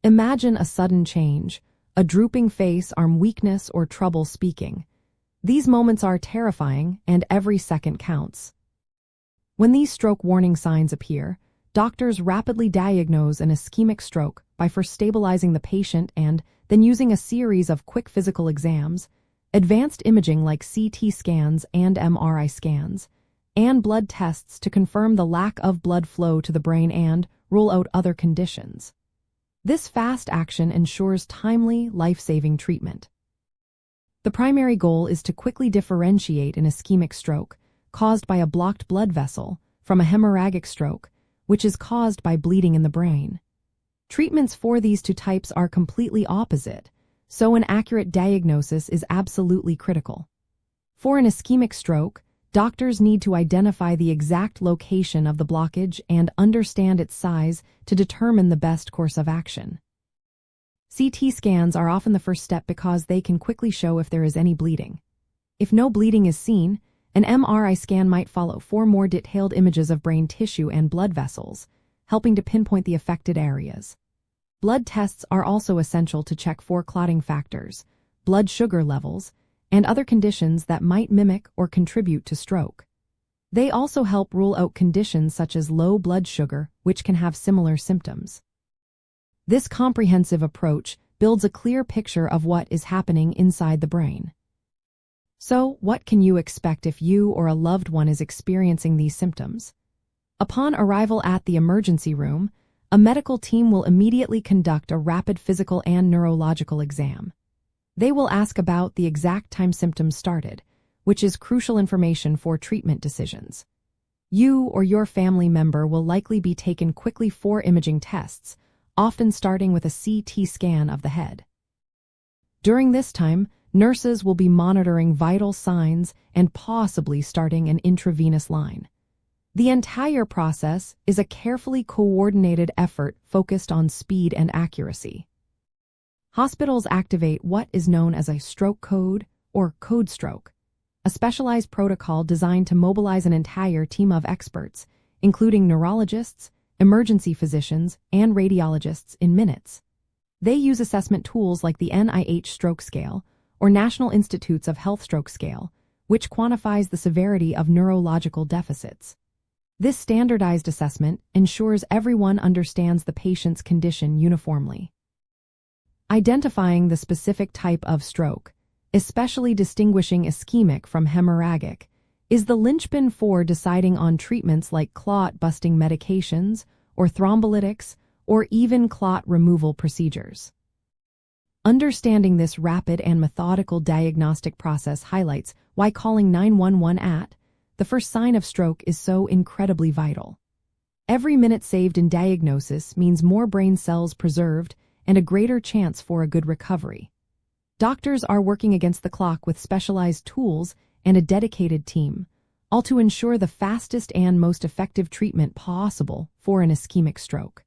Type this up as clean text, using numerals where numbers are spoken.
Imagine a sudden change, a drooping face, arm weakness, or trouble speaking. These moments are terrifying, and every second counts. When these stroke warning signs appear, doctors rapidly diagnose an ischemic stroke by first stabilizing the patient and then using a series of quick physical exams, advanced imaging like CT scans and MRI scans, and blood tests to confirm the lack of blood flow to the brain and rule out other conditions. This fast action ensures timely, life-saving treatment. The primary goal is to quickly differentiate an ischemic stroke caused by a blocked blood vessel from a hemorrhagic stroke, which is caused by bleeding in the brain. Treatments for these two types are completely opposite, so an accurate diagnosis is absolutely critical. For an ischemic stroke, doctors need to identify the exact location of the blockage and understand its size to determine the best course of action. CT scans are often the first step because they can quickly show if there is any bleeding. If no bleeding is seen, an MRI scan might follow for more detailed images of brain tissue and blood vessels, helping to pinpoint the affected areas. Blood tests are also essential to check for clotting factors, blood sugar levels, and other conditions that might mimic or contribute to stroke. They also help rule out conditions such as low blood sugar, which can have similar symptoms. This comprehensive approach builds a clear picture of what is happening inside the brain. So, what can you expect if you or a loved one is experiencing these symptoms? Upon arrival at the emergency room, a medical team will immediately conduct a rapid physical and neurological exam. They will ask about the exact time symptoms started, which is crucial information for treatment decisions. You or your family member will likely be taken quickly for imaging tests, often starting with a CT scan of the head. During this time, nurses will be monitoring vital signs and possibly starting an intravenous line. The entire process is a carefully coordinated effort focused on speed and accuracy. Hospitals activate what is known as a stroke code or code stroke, a specialized protocol designed to mobilize an entire team of experts, including neurologists, emergency physicians, and radiologists in minutes. They use assessment tools like the NIH Stroke Scale or National Institutes of Health Stroke Scale, which quantifies the severity of neurological deficits. This standardized assessment ensures everyone understands the patient's condition uniformly. Identifying the specific type of stroke, especially distinguishing ischemic from hemorrhagic, is the linchpin for deciding on treatments like clot-busting medications or thrombolytics or even clot removal procedures. Understanding this rapid and methodical diagnostic process highlights why calling 911 at the first sign of stroke is so incredibly vital. Every minute saved in diagnosis means more brain cells preserved and a greater chance for a good recovery. Doctors are working against the clock with specialized tools and a dedicated team, all to ensure the fastest and most effective treatment possible for an ischemic stroke.